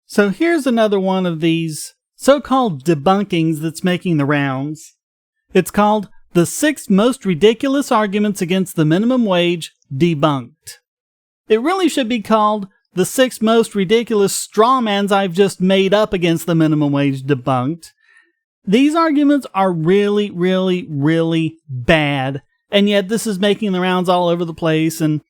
So here's another one of these so-called debunkings that's making the rounds. It's called The 6 Most Ridiculous Arguments Against the Minimum Wage Debunked. It really should be called The 6 Most Ridiculous Strawmans I've Just Made Up Against the Minimum Wage Debunked. These arguments are really, really, really bad, and yet this is making the rounds all over the place, and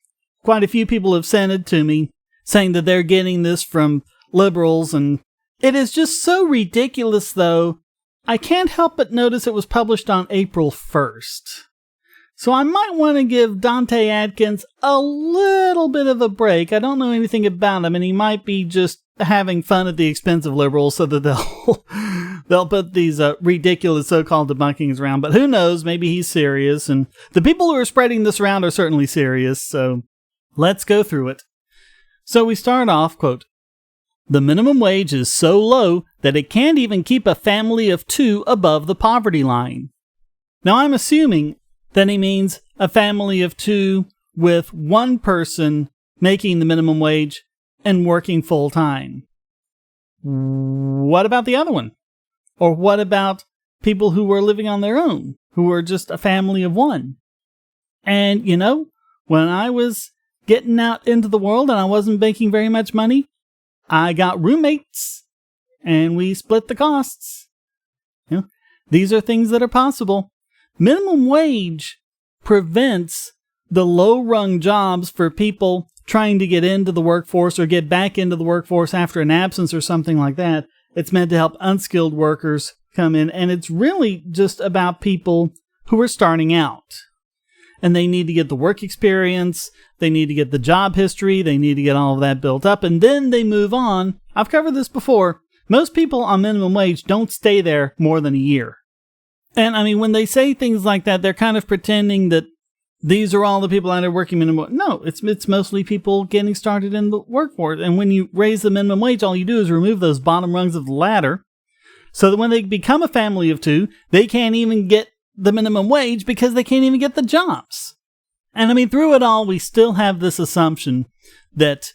quite a few people have sent it to me, saying that they're getting this from liberals, and it is just so ridiculous, though. I can't help but notice it was published on April 1st. So I might want to give Dante Atkins a little bit of a break. I don't know anything about him, and he might be just having fun at the expense of liberals so that they'll put these ridiculous so-called debunkings around. But who knows? Maybe he's serious, and the people who are spreading this around are certainly serious, so let's go through it. So we start off, quote, "The minimum wage is so low that it can't even keep a family of 2 above the poverty line." Now I'm assuming that he means a family of 2 with one person making the minimum wage and working full time. What about the other one? Or what about people who were living on their own, who were just a family of 1? And, you know, when I was getting out into the world and I wasn't making very much money, I got roommates and we split the costs. You know, these are things that are possible. Minimum wage prevents the low-rung jobs for people trying to get into the workforce or get back into the workforce after an absence or something like that. It's meant to help unskilled workers come in, and it's really just about people who are starting out. And they need to get the work experience, they need to get the job history, they need to get all of that built up, and then they move on. I've covered this before. Most people on minimum wage don't stay there more than a year. And I mean, when they say things like that, they're kind of pretending that these are all the people out there working minimum. No, it's mostly people getting started in the workforce. And when you raise the minimum wage, all you do is remove those bottom rungs of the ladder, so that when they become a family of 2, they can't even get the minimum wage because they can't even get the jobs. And I mean, through it all, we still have this assumption that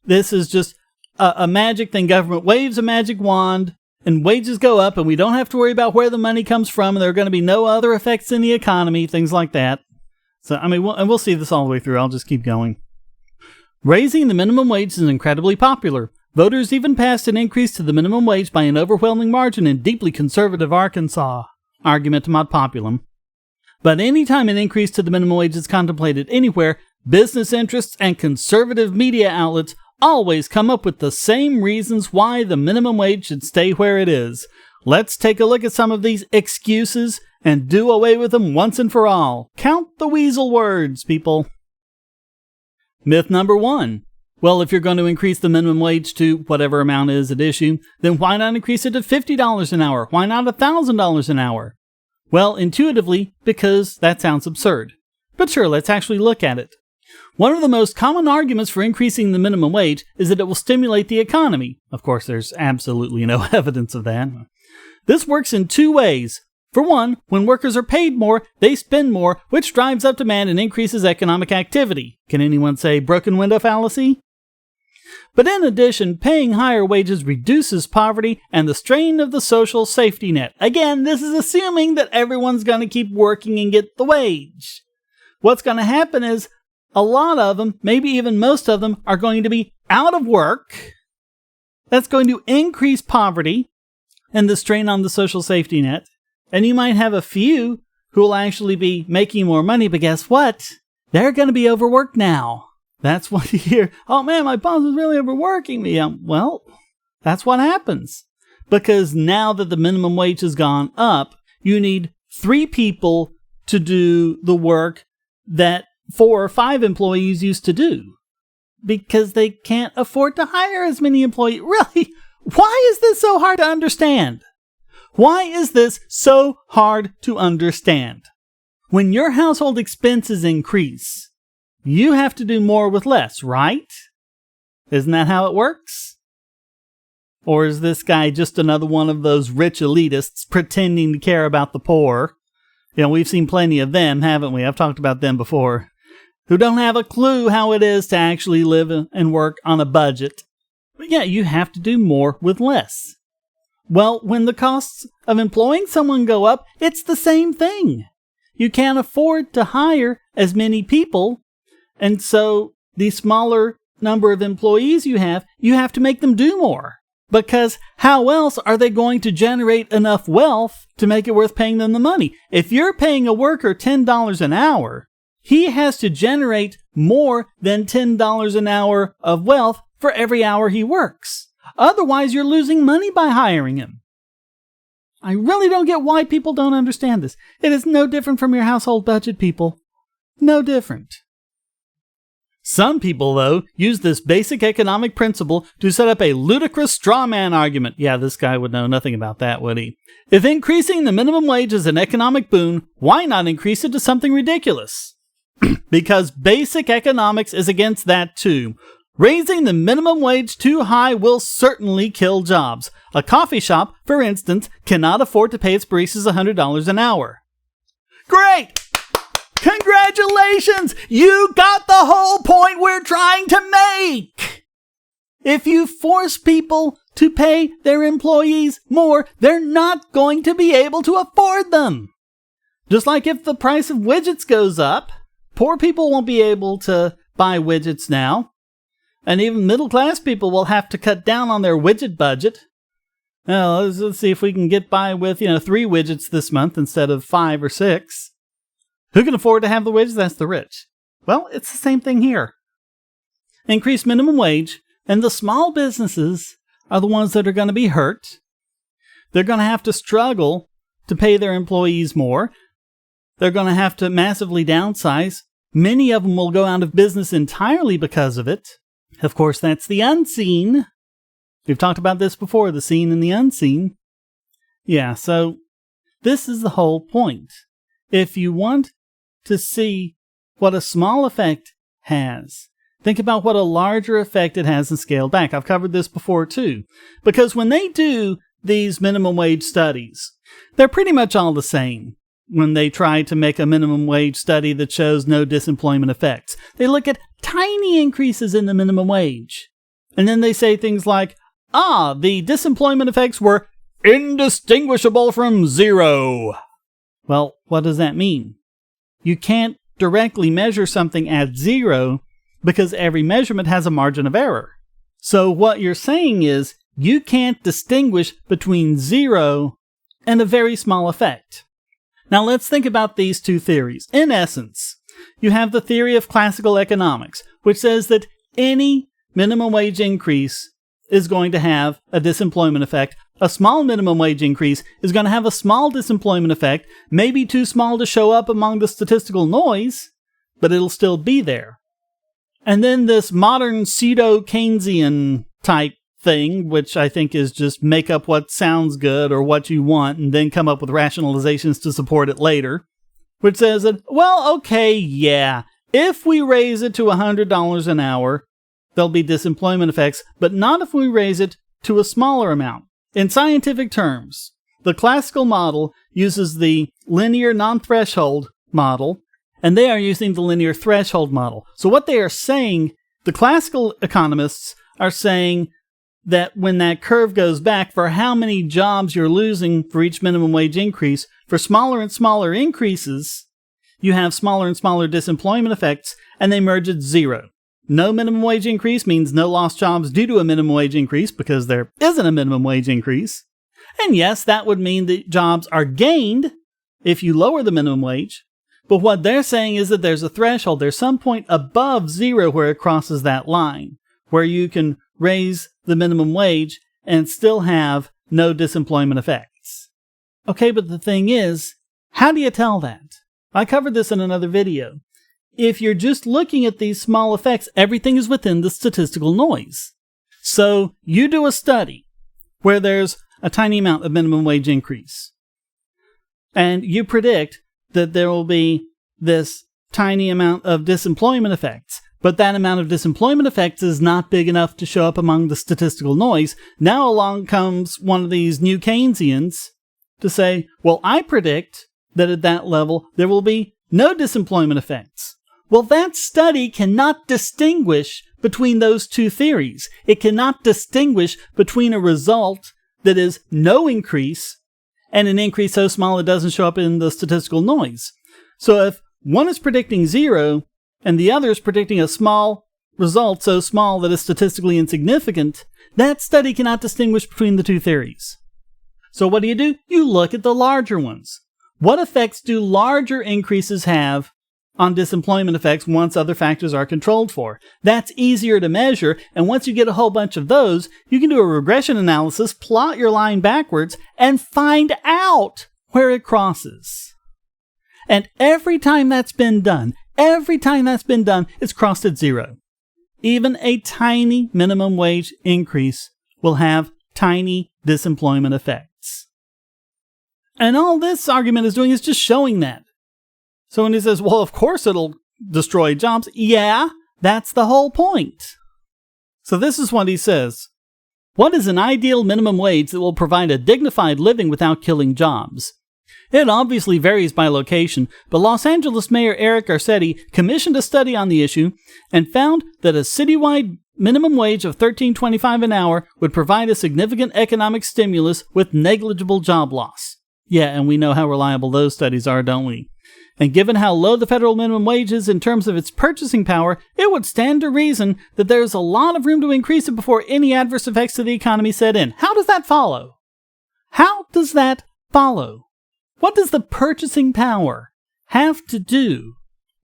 this is just a magic thing. Government waves a magic wand and wages go up and we don't have to worry about where the money comes from, and there are going to be no other effects in the economy, things like that. So, I mean, we'll see this all the way through. I'll just keep going. Raising the minimum wage is incredibly popular. Voters even passed an increase to the minimum wage by an overwhelming margin in deeply conservative Arkansas. Argumentum ad populum. But any time an increase to the minimum wage is contemplated anywhere, business interests and conservative media outlets always come up with the same reasons why the minimum wage should stay where it is. Let's take a look at some of these excuses and do away with them once and for all. Count the weasel words, people. Myth number 1. Well, if you're going to increase the minimum wage to whatever amount is at issue, then why not increase it to $50 an hour? Why not $1,000 an hour? Well, intuitively, because that sounds absurd. But sure, let's actually look at it. One of the most common arguments for increasing the minimum wage is that it will stimulate the economy. Of course, there's absolutely no evidence of that. This works in 2 ways. For one, when workers are paid more, they spend more, which drives up demand and increases economic activity. Can anyone say broken window fallacy? But in addition, paying higher wages reduces poverty and the strain of the social safety net. Again, this is assuming that everyone's going to keep working and get the wage. What's going to happen is a lot of them, maybe even most of them, are going to be out of work. That's going to increase poverty and the strain on the social safety net. And you might have a few who will actually be making more money, but guess what? They're going to be overworked now. That's what you hear. Oh man, my boss is really overworking me. Well, that's what happens. Because now that the minimum wage has gone up, you need 3 people to do the work that 4 or 5 employees used to do. Because they can't afford to hire as many employees. Really? Why is this so hard to understand? Why is this so hard to understand? When your household expenses increase, you have to do more with less, right? Isn't that how it works? Or is this guy just another one of those rich elitists pretending to care about the poor? You know, we've seen plenty of them, haven't we? I've talked about them before. Who don't have a clue how it is to actually live and work on a budget. But yeah, you have to do more with less. Well, when the costs of employing someone go up, it's the same thing. You can't afford to hire as many people, and so the smaller number of employees you have to make them do more. Because how else are they going to generate enough wealth to make it worth paying them the money? If you're paying a worker $10 an hour, he has to generate more than $10 an hour of wealth for every hour he works. Otherwise, you're losing money by hiring him. I really don't get why people don't understand this. It is no different from your household budget, people. No different. Some people, though, use this basic economic principle to set up a ludicrous straw man argument. Yeah, this guy would know nothing about that, would he? If increasing the minimum wage is an economic boon, why not increase it to something ridiculous? Because basic economics is against that too. Raising the minimum wage too high will certainly kill jobs. A coffee shop, for instance, cannot afford to pay its baristas $100 an hour. Great! Congratulations! You got the whole point we're trying to make! If you force people to pay their employees more, they're not going to be able to afford them. Just like if the price of widgets goes up, poor people won't be able to buy widgets now. And even middle-class people will have to cut down on their widget budget. Well, let's see if we can get by with, 3 widgets this month instead of 5 or 6. Who can afford to have the widgets? That's the rich. Well, it's the same thing here. Increase minimum wage, and the small businesses are the ones that are going to be hurt. They're going to have to struggle to pay their employees more. They're going to have to massively downsize. Many of them will go out of business entirely because of it. Of course, that's the unseen. We've talked about this before, the seen and the unseen. Yeah, so this is the whole point. If you want to see what a small effect has, think about what a larger effect it has and scale back. I've covered this before too. Because when they do these minimum wage studies, they're pretty much all the same. When they try to make a minimum wage study that shows no disemployment effects, they look at tiny increases in the minimum wage. And then they say things like, the disemployment effects were indistinguishable from zero. Well, what does that mean? You can't directly measure something at zero because every measurement has a margin of error. So what you're saying is you can't distinguish between zero and a very small effect. Now let's think about these two theories. In essence, you have the theory of classical economics, which says that any minimum wage increase is going to have a disemployment effect. A small minimum wage increase is going to have a small disemployment effect, maybe too small to show up among the statistical noise, but it'll still be there. And then this modern pseudo-Keynesian type thing, which I think is just make up what sounds good or what you want and then come up with rationalizations to support it later, which says that, if we raise it to $100 an hour, there'll be disemployment effects, but not if we raise it to a smaller amount. In scientific terms, the classical model uses the linear non-threshold model, and they are using the linear threshold model. So what they are saying, the classical economists are saying that when that curve goes back for how many jobs you're losing for each minimum wage increase, for smaller and smaller increases, you have smaller and smaller disemployment effects, and they merge at zero. No minimum wage increase means no lost jobs due to a minimum wage increase because there isn't a minimum wage increase. And yes, that would mean that jobs are gained if you lower the minimum wage. But what they're saying is that there's a threshold. There's some point above zero where it crosses that line, where you can raise the minimum wage and still have no disemployment effects. Okay, but the thing is, how do you tell that? I covered this in another video. If you're just looking at these small effects, everything is within the statistical noise. So you do a study where there's a tiny amount of minimum wage increase, and you predict that there will be this tiny amount of disemployment effects, but that amount of disemployment effects is not big enough to show up among the statistical noise. Now along comes one of these new Keynesians to say, well, I predict that at that level there will be no disemployment effects. Well, that study cannot distinguish between those two theories. It cannot distinguish between a result that is no increase and an increase so small it doesn't show up in the statistical noise. So if one is predicting 0 and the other is predicting a small result so small that it's statistically insignificant, that study cannot distinguish between the two theories. So what do? You look at the larger ones. What effects do larger increases have on disemployment effects once other factors are controlled for? That's easier to measure, and once you get a whole bunch of those, you can do a regression analysis, plot your line backwards, and find out where it crosses. And every time that's been done, it's crossed at 0. Even a tiny minimum wage increase will have tiny disemployment effects. And all this argument is doing is just showing that. So when he says, well, of course it'll destroy jobs. Yeah, that's the whole point. So this is what he says. What is an ideal minimum wage that will provide a dignified living without killing jobs? It obviously varies by location, but Los Angeles Mayor Eric Garcetti commissioned a study on the issue and found that a citywide minimum wage of $13.25 an hour would provide a significant economic stimulus with negligible job loss. Yeah, and we know how reliable those studies are, don't we? And given how low the federal minimum wage is in terms of its purchasing power, it would stand to reason that there's a lot of room to increase it before any adverse effects to the economy set in. How does that follow? What does the purchasing power have to do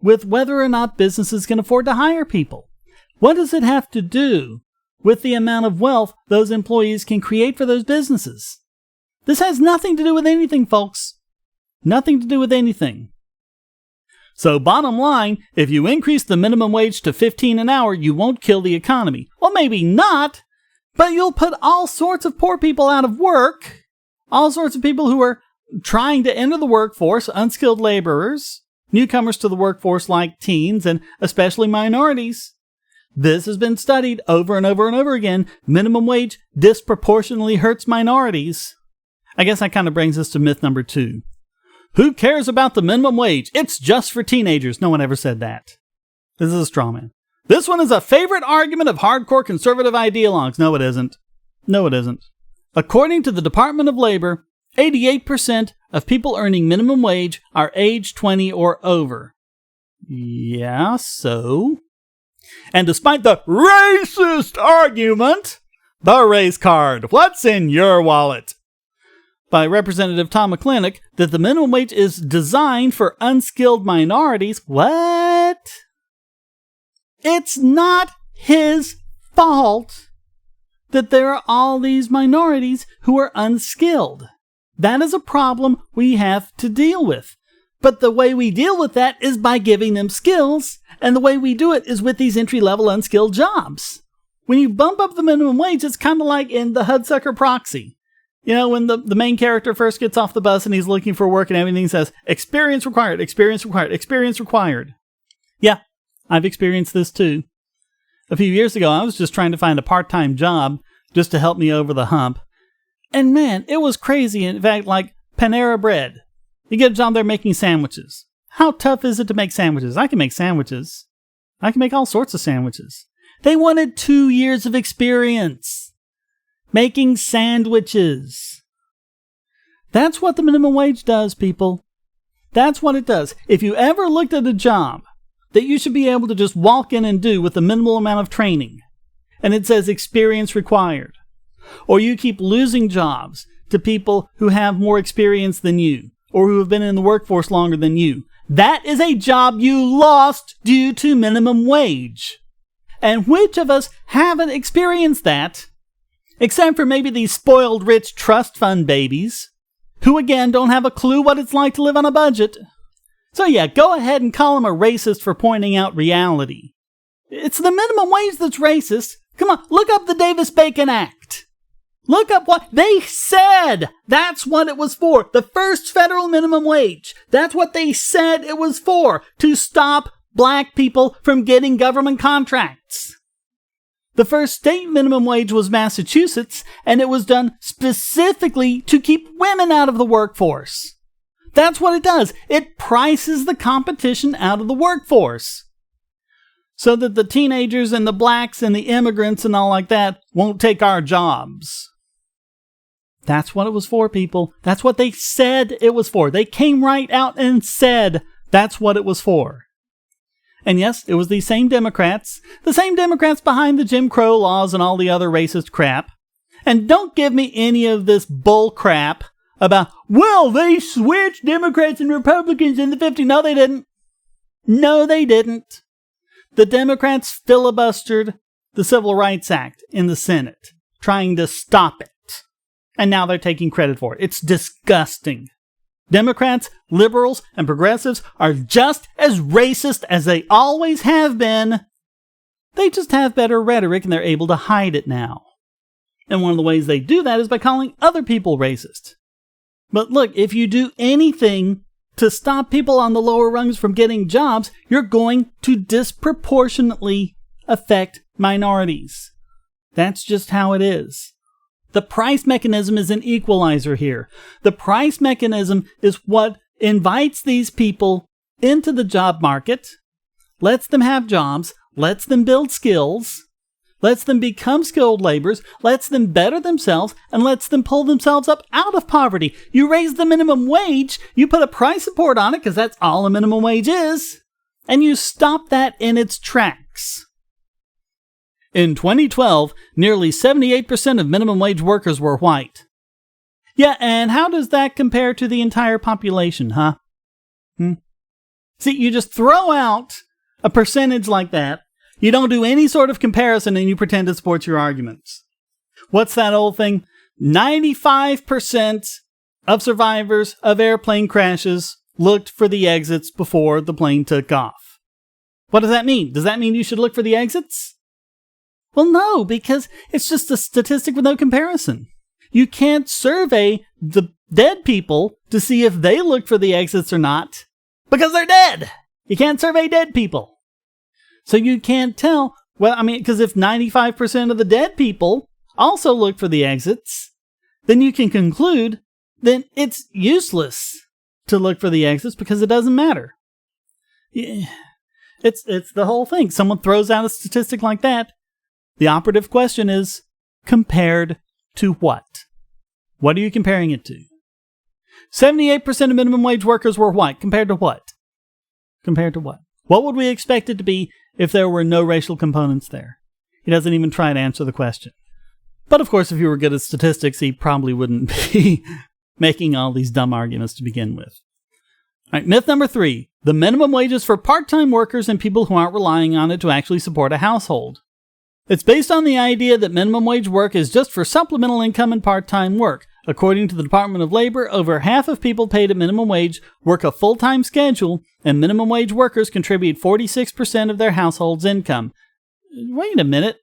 with whether or not businesses can afford to hire people? What does it have to do with the amount of wealth those employees can create for those businesses? This has nothing to do with anything, folks. Nothing to do with anything. So bottom line, if you increase the minimum wage to $15 an hour, you won't kill the economy. Well, maybe not, but you'll put all sorts of poor people out of work. All sorts of people who are trying to enter the workforce, unskilled laborers, newcomers to the workforce like teens, and especially minorities. This has been studied over and over and over again. Minimum wage disproportionately hurts minorities. I guess that kind of brings us to myth number 2. Who cares about the minimum wage? It's just for teenagers. No one ever said that. This is a straw man. This one is a favorite argument of hardcore conservative ideologues. No, it isn't. No, it isn't. According to the Department of Labor, 88% of people earning minimum wage are age 20 or over. Yeah, so? And despite the racist argument, the race card, what's in your wallet? By Representative Tom McClintock, that the minimum wage is designed for unskilled minorities. What? It's not his fault that there are all these minorities who are unskilled. That is a problem we have to deal with. But the way we deal with that is by giving them skills, and the way we do it is with these entry-level unskilled jobs. When you bump up the minimum wage, it's kind of like in the Hudsucker Proxy. You know, when the main character first gets off the bus and he's looking for work and everything says, experience required, experience required, experience required. Yeah, I've experienced this too. A few years ago, I was just trying to find a part-time job just to help me over the hump. And man, it was crazy. In fact, like Panera Bread. You get a job there making sandwiches. How tough is it to make sandwiches? I can make sandwiches. I can make all sorts of sandwiches. They wanted 2 years of experience making sandwiches. That's what the minimum wage does, people. That's what it does. If you ever looked at a job that you should be able to just walk in and do with a minimal amount of training, and it says experience required, or you keep losing jobs to people who have more experience than you, or who have been in the workforce longer than you, that is a job you lost due to minimum wage. And which of us haven't experienced that? Except for maybe these spoiled rich trust fund babies, who again don't have a clue what it's like to live on a budget. So yeah, go ahead and call him a racist for pointing out reality. It's the minimum wage that's racist. Come on, look up the Davis-Bacon Act. Look up what they said. That's what it was for. The first federal minimum wage. That's what they said it was for. To stop black people from getting government contracts. The first state minimum wage was Massachusetts, and it was done specifically to keep women out of the workforce. That's what it does. It prices the competition out of the workforce. so that the teenagers and the blacks and the immigrants and all like that won't take our jobs. That's what it was for, people. That's what they said it was for. They came right out and said that's what it was for. And yes, it was these same Democrats, the same Democrats behind the Jim Crow laws and all the other racist crap. And don't give me any of this bull crap about, well, they switched Democrats and Republicans in the 50s. No, they didn't. No, they didn't. The Democrats filibustered the Civil Rights Act in the Senate, trying to stop it. And now they're taking credit for it. It's disgusting. Democrats, liberals, and progressives are just as racist as they always have been. They just have better rhetoric and they're able to hide it now. And one of the ways they do that is by calling other people racist. But look, if you do anything to stop people on the lower rungs from getting jobs, you're going to disproportionately affect minorities. That's just how it is. The price mechanism is an equalizer here. The price mechanism is what invites these people into the job market, lets them have jobs, lets them build skills, lets them become skilled laborers, lets them better themselves, and lets them pull themselves up out of poverty. You raise the minimum wage, you put a price support on it, because that's all a minimum wage is, and you stop that in its tracks. In 2012, nearly 78% of minimum wage workers were white. Yeah, and how does that compare to the entire population, huh? See, you just throw out a percentage like that, you don't do any sort of comparison, and you pretend it supports your arguments. What's that old thing? 95% of survivors of airplane crashes looked for the exits before the plane took off. What does that mean? Does that mean you should look for the exits? Well, no, because it's just a statistic with no comparison. You can't survey the dead people to see if they look for the exits or not, because they're dead. You can't survey dead people. So you can't tell, well, I mean, because if 95% of the dead people also look for the exits, then you can conclude that it's useless to look for the exits because it doesn't matter. Yeah, it's the whole thing. Someone throws out a statistic like that. The operative question is, compared to what? What are you comparing it to? 78% of minimum wage workers were white. Compared to what? Compared to what? What would we expect it to be if there were no racial components there? He doesn't even try to answer the question. But of course, if you were good at statistics, he probably wouldn't be making all these dumb arguments to begin with. All right, myth number 3. The minimum wage is for part-time workers and people who aren't relying on it to actually support a household. It's based on the idea that minimum wage work is just for supplemental income and part-time work. According to the Department of Labor, over half of people paid a minimum wage work a full-time schedule, and minimum wage workers contribute 46% of their household's income. Wait a minute.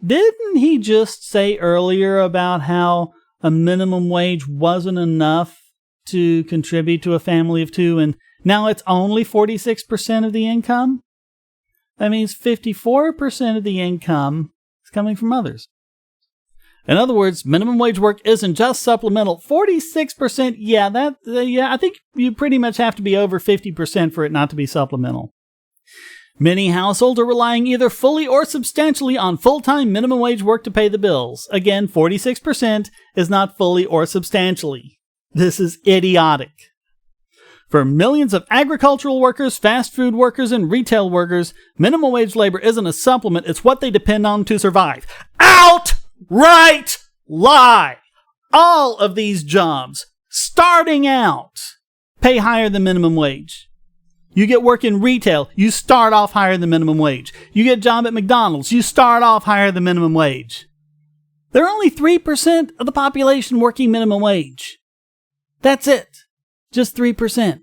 Didn't he just say earlier about how a minimum wage wasn't enough to contribute to a family of 2, and now it's only 46% of the income? That means 54% of the income is coming from others. In other words, minimum wage work isn't just supplemental. 46%, I think you pretty much have to be over 50% for it not to be supplemental. Many households are relying either fully or substantially on full-time minimum wage work to pay the bills. Again, 46% is not fully or substantially. This is idiotic. For millions of agricultural workers, fast food workers, and retail workers, minimum wage labor isn't a supplement, it's what they depend on to survive. Outright lie! All of these jobs, starting out, pay higher than minimum wage. You get work in retail, you start off higher than minimum wage. You get a job at McDonald's, you start off higher than minimum wage. There are only 3% of the population working minimum wage. That's it. Just 3%.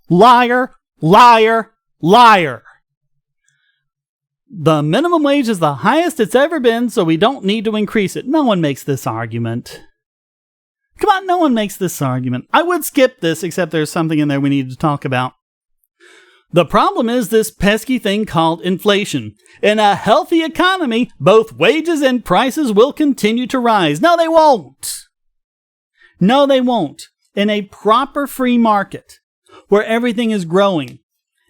Liar, liar, liar. The minimum wage is the highest it's ever been, so we don't need to increase it. No one makes this argument. Come on, no one makes this argument. I would skip this, except there's something in there we need to talk about. The problem is this pesky thing called inflation. In a healthy economy, both wages and prices will continue to rise. No, they won't. No, they won't. In a proper free market, where everything is growing,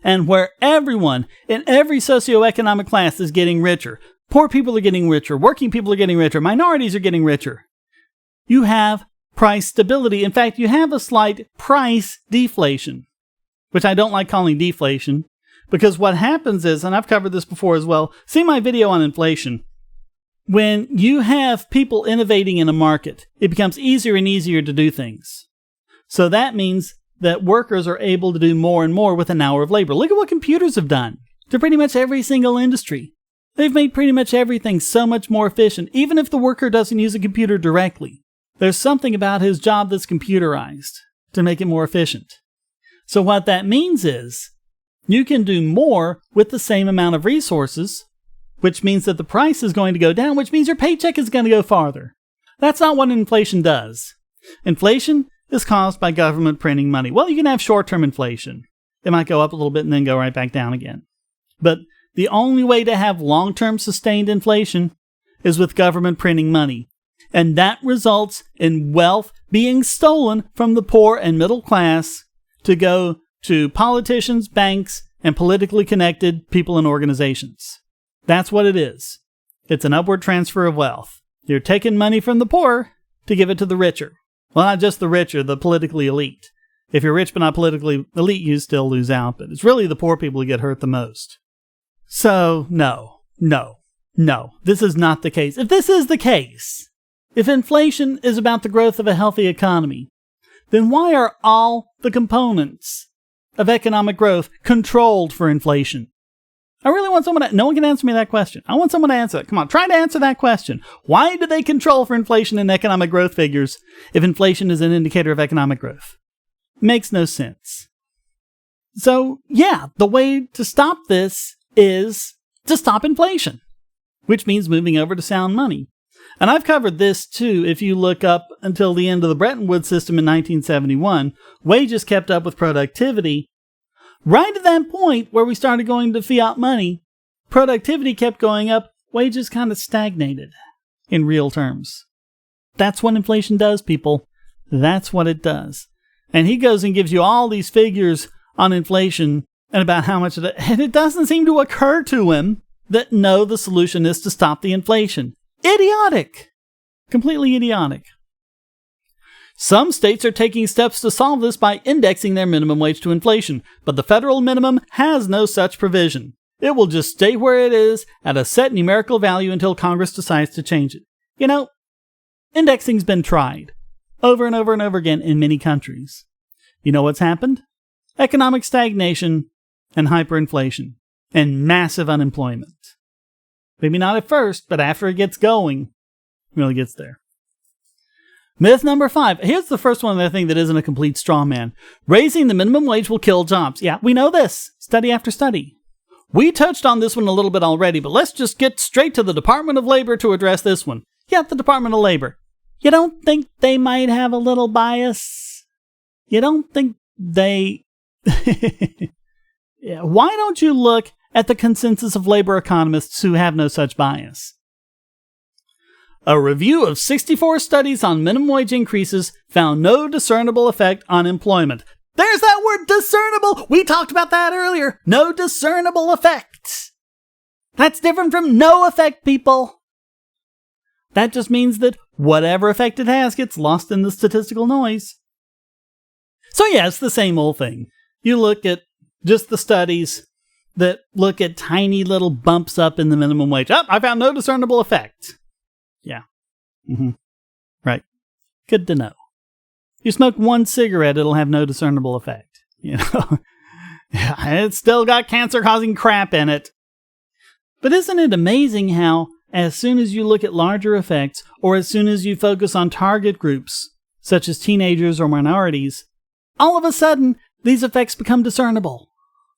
and where everyone in every socioeconomic class is getting richer. Poor people are getting richer, working people are getting richer, minorities are getting richer. You have price stability. In fact, you have a slight price deflation, which I don't like calling deflation, because what happens is, and I've covered this before as well, see my video on inflation. When you have people innovating in a market, it becomes easier and easier to do things. So that means that workers are able to do more and more with an hour of labor. Look at what computers have done to pretty much every single industry. They've made pretty much everything so much more efficient, even if the worker doesn't use a computer directly. There's something about his job that's computerized to make it more efficient. So what that means is you can do more with the same amount of resources, which means that the price is going to go down, which means your paycheck is going to go farther. That's not what inflation does. Inflation is caused by government printing money. Well, you can have short-term inflation. It might go up a little bit and then go right back down again. But the only way to have long-term sustained inflation is with government printing money. And that results in wealth being stolen from the poor and middle class to go to politicians, banks, and politically connected people and organizations. That's what it is. It's an upward transfer of wealth. You're taking money from the poor to give it to the richer. Well, not just the richer, the politically elite. If you're rich but not politically elite, you still lose out, but it's really the poor people who get hurt the most. So, no, this is not the case. If this is the case, if inflation is about the growth of a healthy economy, then why are all the components of economic growth controlled for inflation? I really want someone to... No one can answer me that question. I want someone to answer it. Come on, try to answer that question. Why do they control for inflation and economic growth figures if inflation is an indicator of economic growth? Makes no sense. So, yeah, the way to stop this is to stop inflation, which means moving over to sound money. And I've covered this too. If you look up until the end of the Bretton Woods system in 1971, wages kept up with productivity. Right at that point where we started going to fiat money, productivity kept going up, wages kind of stagnated in real terms. That's what inflation does, people. That's what it does. And he goes and gives you all these figures on inflation and about how much of it, and it doesn't seem to occur to him that no, the solution is to stop the inflation. Idiotic. Completely idiotic. Some states are taking steps to solve this by indexing their minimum wage to inflation, but the federal minimum has no such provision. It will just stay where it is at a set numerical value until Congress decides to change it. You know, indexing's been tried over and over and over again in many countries. You know what's happened? Economic stagnation and hyperinflation and massive unemployment. Maybe not at first, but after it gets going, it really gets there. Myth number 5. Here's the first one that I think that isn't a complete straw man. Raising the minimum wage will kill jobs. Yeah, we know this. Study after study. We touched on this one a little bit already, but let's just get straight to the Department of Labor to address this one. Yeah, the Department of Labor. You don't think they might have a little bias? You don't think they... Yeah, why don't you look at the consensus of labor economists who have no such bias? A review of 64 studies on minimum wage increases found no discernible effect on employment. There's that word, discernible! We talked about that earlier. No discernible effect. That's different from no effect, people. That just means that whatever effect it has gets lost in the statistical noise. So yeah, it's the same old thing. You look at just the studies that look at tiny little bumps up in the minimum wage. Oh, I found no discernible effect. Yeah. Right. Good to know. You smoke one cigarette, it'll have no discernible effect. You know, it's still got cancer-causing crap in it. But isn't it amazing how, as soon as you look at larger effects, or as soon as you focus on target groups, such as teenagers or minorities, all of a sudden, these effects become discernible.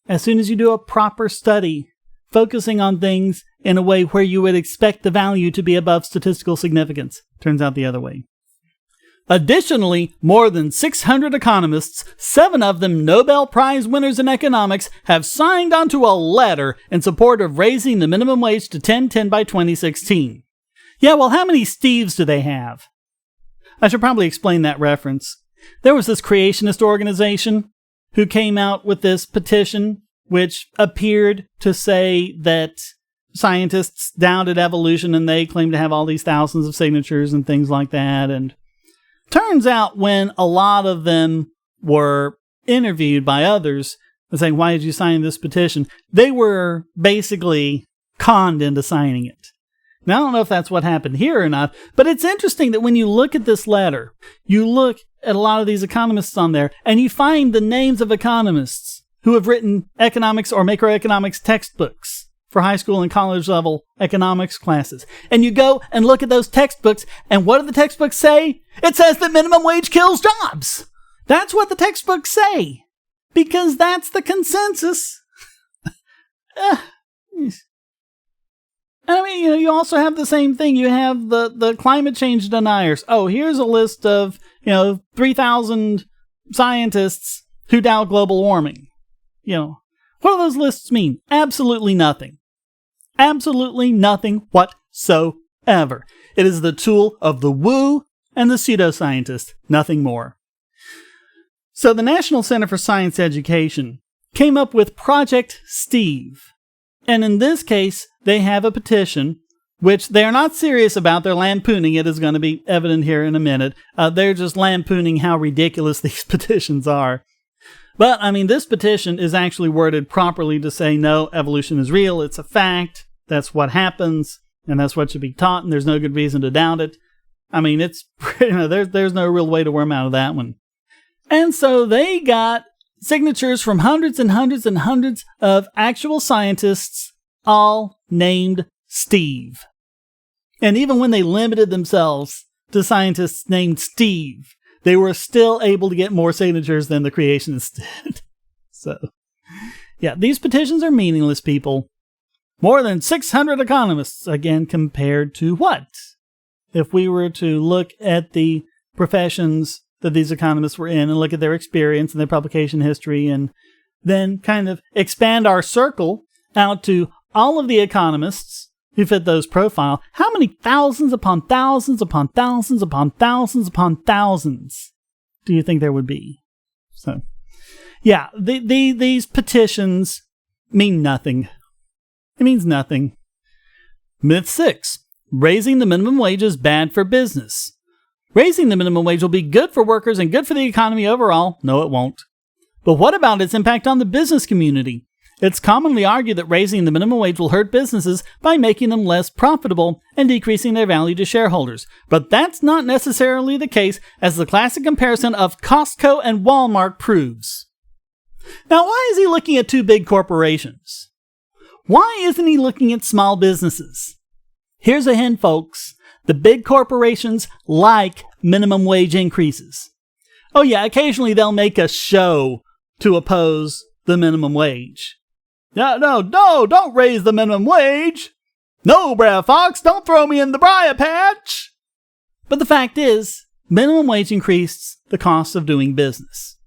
As soon as you do a proper study, focusing on things in a way where you would expect the value to be above statistical significance. Turns out the other way. Additionally, more than 600 economists, 7 of them Nobel Prize winners in economics, have signed onto a letter in support of raising the minimum wage to $10.10 by 2016. Yeah, well, how many Steves do they have? I should probably explain that reference. There was this creationist organization who came out with this petition which appeared to say that scientists doubted evolution and they claimed to have all these thousands of signatures and things like that. And turns out when a lot of them were interviewed by others and saying, why did you sign this petition? They were basically conned into signing it. Now, I don't know if that's what happened here or not, but it's interesting that when you look at this letter, you look at a lot of these economists on there, and you find the names of economists who have written economics or macroeconomics textbooks for high school and college level economics classes. And you go and look at those textbooks, and what do the textbooks say? It says that minimum wage kills jobs. That's what the textbooks say, because that's the consensus. I mean, you also have the same thing. You have the climate change deniers. Oh, here's a list of, 3,000 scientists who doubt global warming. What do those lists mean? Absolutely nothing. Absolutely nothing whatsoever. It is the tool of the woo and the pseudoscientist, nothing more. So the National Center for Science Education came up with Project Steve. And in this case, they have a petition, which they're not serious about. They're lampooning it, is going to be evident here in a minute. They're just lampooning how ridiculous these petitions are. But, this petition is actually worded properly to say, no, evolution is real, it's a fact, that's what happens, and that's what should be taught, and there's no good reason to doubt it. It's, there's no real way to worm out of that one. And so they got signatures from hundreds and hundreds and hundreds of actual scientists, all named Steve. And even when they limited themselves to scientists named Steve, they were still able to get more signatures than the creationists did. So, yeah, these petitions are meaningless, people. More than 600 economists, again, compared to what? If we were to look at the professions that these economists were in and look at their experience and their publication history and then kind of expand our circle out to all of the economists who fit those profile, how many thousands upon thousands upon thousands upon thousands upon thousands do you think there would be? So, yeah, these petitions mean nothing. It means nothing. Myth 6. Raising the minimum wage is bad for business. Raising the minimum wage will be good for workers and good for the economy overall. No, it won't. But what about its impact on the business community? It's commonly argued that raising the minimum wage will hurt businesses by making them less profitable and decreasing their value to shareholders. But that's not necessarily the case, as the classic comparison of Costco and Walmart proves. Now, why is he looking at two big corporations? Why isn't he looking at small businesses? Here's a hint, folks. The big corporations like minimum wage increases. Oh yeah, occasionally they'll make a show to oppose the minimum wage. No, don't raise the minimum wage. No, Brad Fox, don't throw me in the briar patch. But the fact is, minimum wage increased the cost of doing business.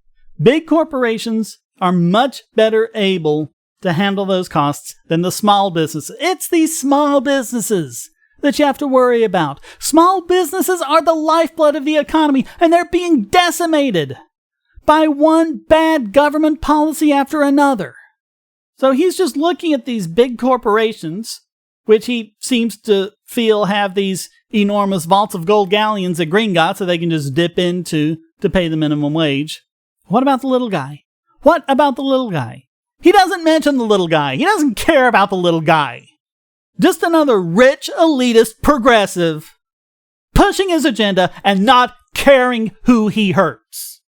Big corporations are much better able to handle those costs than the small businesses. It's these small businesses that you have to worry about. Small businesses are the lifeblood of the economy, and they're being decimated by one bad government policy after another. So he's just looking at these big corporations, which he seems to feel have these enormous vaults of gold galleons at Gringotts so they can just dip into to pay the minimum wage. What about the little guy? What about the little guy? He doesn't mention the little guy. He doesn't care about the little guy. Just another rich, elitist, progressive, pushing his agenda and not caring who he hurts.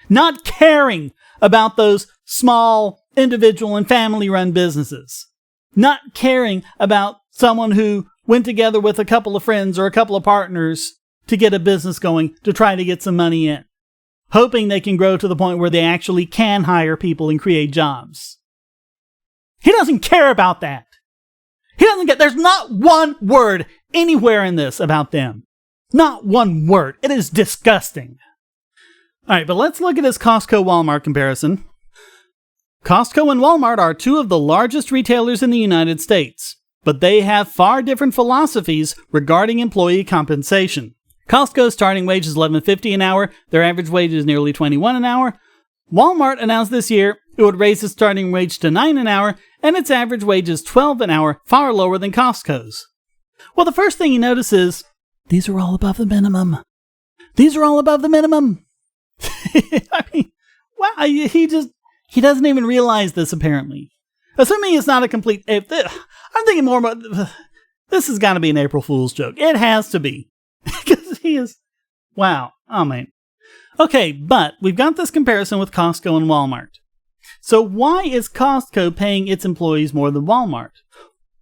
Not caring about those small individual and family-run businesses. Not caring about someone who went together with a couple of friends or a couple of partners to get a business going to try to get some money in, hoping they can grow to the point where they actually can hire people and create jobs. He doesn't care about that. He doesn't get, there's not one word anywhere in this about them. Not one word. It is disgusting. All right, but let's look at this Costco-Walmart comparison. Costco and Walmart are two of the largest retailers in the United States, but they have far different philosophies regarding employee compensation. Costco's starting wage is $11.50 an hour. Their average wage is nearly $21 an hour. Walmart announced this year It would raise its starting wage to $9 an hour, and its average wage is $12 an hour, far lower than Costco's. Well, the first thing you notice is, these are all above the minimum. These are all above the minimum. I mean, wow, he doesn't even realize this, apparently. Assuming it's not a complete... I'm thinking more about... This has got to be an April Fool's joke. It has to be. Because he is... Wow. Oh, man. Okay, but we've got this comparison with Costco and Walmart. So why is Costco paying its employees more than Walmart?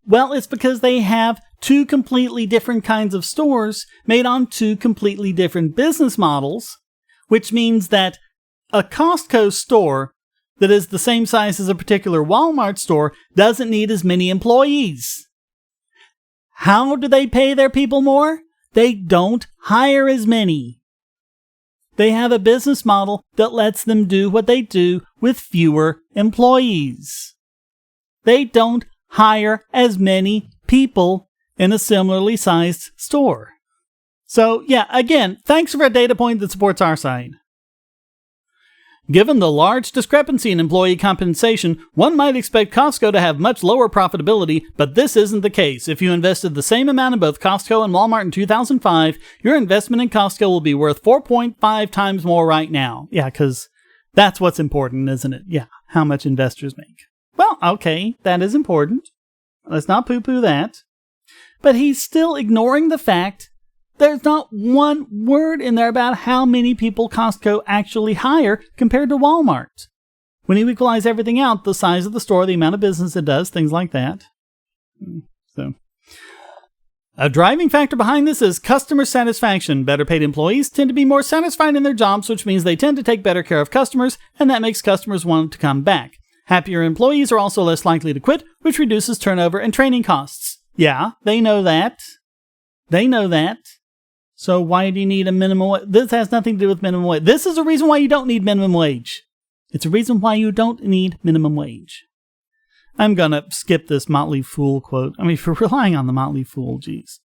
Well, it's because they have two completely different kinds of stores made on two completely different business models, which means that a Costco store that is the same size as a particular Walmart store doesn't need as many employees. How do they pay their people more? They don't hire as many. They have a business model that lets them do what they do with fewer employees. They don't hire as many people in a similarly sized store. So, yeah, again, thanks for a data point that supports our side. Given the large discrepancy in employee compensation, one might expect Costco to have much lower profitability, but this isn't the case. If you invested the same amount in both Costco and Walmart in 2005, your investment in Costco will be worth 4.5 times more right now. Yeah, because that's what's important, isn't it? Yeah, how much investors make. Well, okay, that is important. Let's not poo-poo that. But he's still ignoring the fact there's not one word in there about how many people Costco actually hire compared to Walmart. When you equalize everything out, the size of the store, the amount of business it does, things like that. So, a driving factor behind this is customer satisfaction. Better paid employees tend to be more satisfied in their jobs, which means they tend to take better care of customers, and that makes customers want to come back. Happier employees are also less likely to quit, which reduces turnover and training costs. Yeah, they know that. They know that. So why do you need a minimum wage? This has nothing to do with minimum wage. This is a reason why you don't need minimum wage. It's a reason why you don't need minimum wage. I'm going to skip this Motley Fool quote. I mean, if you're relying on the Motley Fool, geez.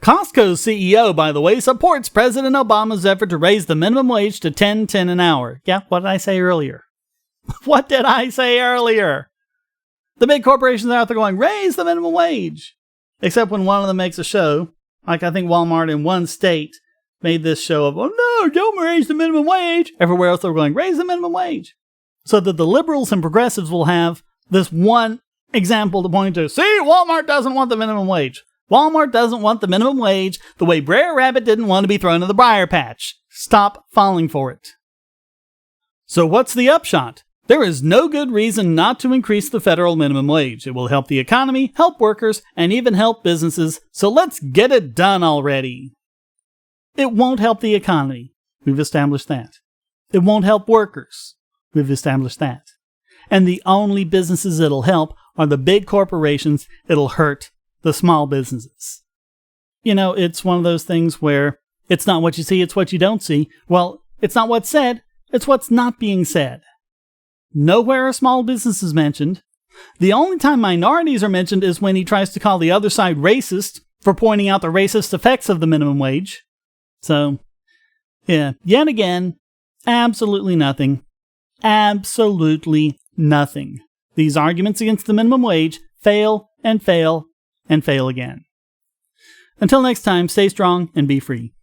Costco's CEO, by the way, supports President Obama's effort to raise the minimum wage to $10.10 an hour. Yeah, what did I say earlier? What did I say earlier? The big corporations are out there going, raise the minimum wage. Except when one of them makes a show. Like, I think Walmart in one state made this show of, oh no, don't raise the minimum wage. Everywhere else they're going, raise the minimum wage. So that the liberals and progressives will have this one example to point to. See, Walmart doesn't want the minimum wage. Walmart doesn't want the minimum wage the way Brer Rabbit didn't want to be thrown in the briar patch. Stop falling for it. So what's the upshot? There is no good reason not to increase the federal minimum wage. It will help the economy, help workers, and even help businesses, so let's get it done already. It won't help the economy. We've established that. It won't help workers. We've established that. And the only businesses it'll help are the big corporations. It'll hurt the small businesses. You know, it's one of those things where it's not what you see, it's what you don't see. Well, it's not what's said, it's what's not being said. Nowhere are small businesses mentioned. The only time minorities are mentioned is when he tries to call the other side racist for pointing out the racist effects of the minimum wage. So, yeah, yet again, absolutely nothing. Absolutely nothing. These arguments against the minimum wage fail and fail and fail again. Until next time, stay strong and be free.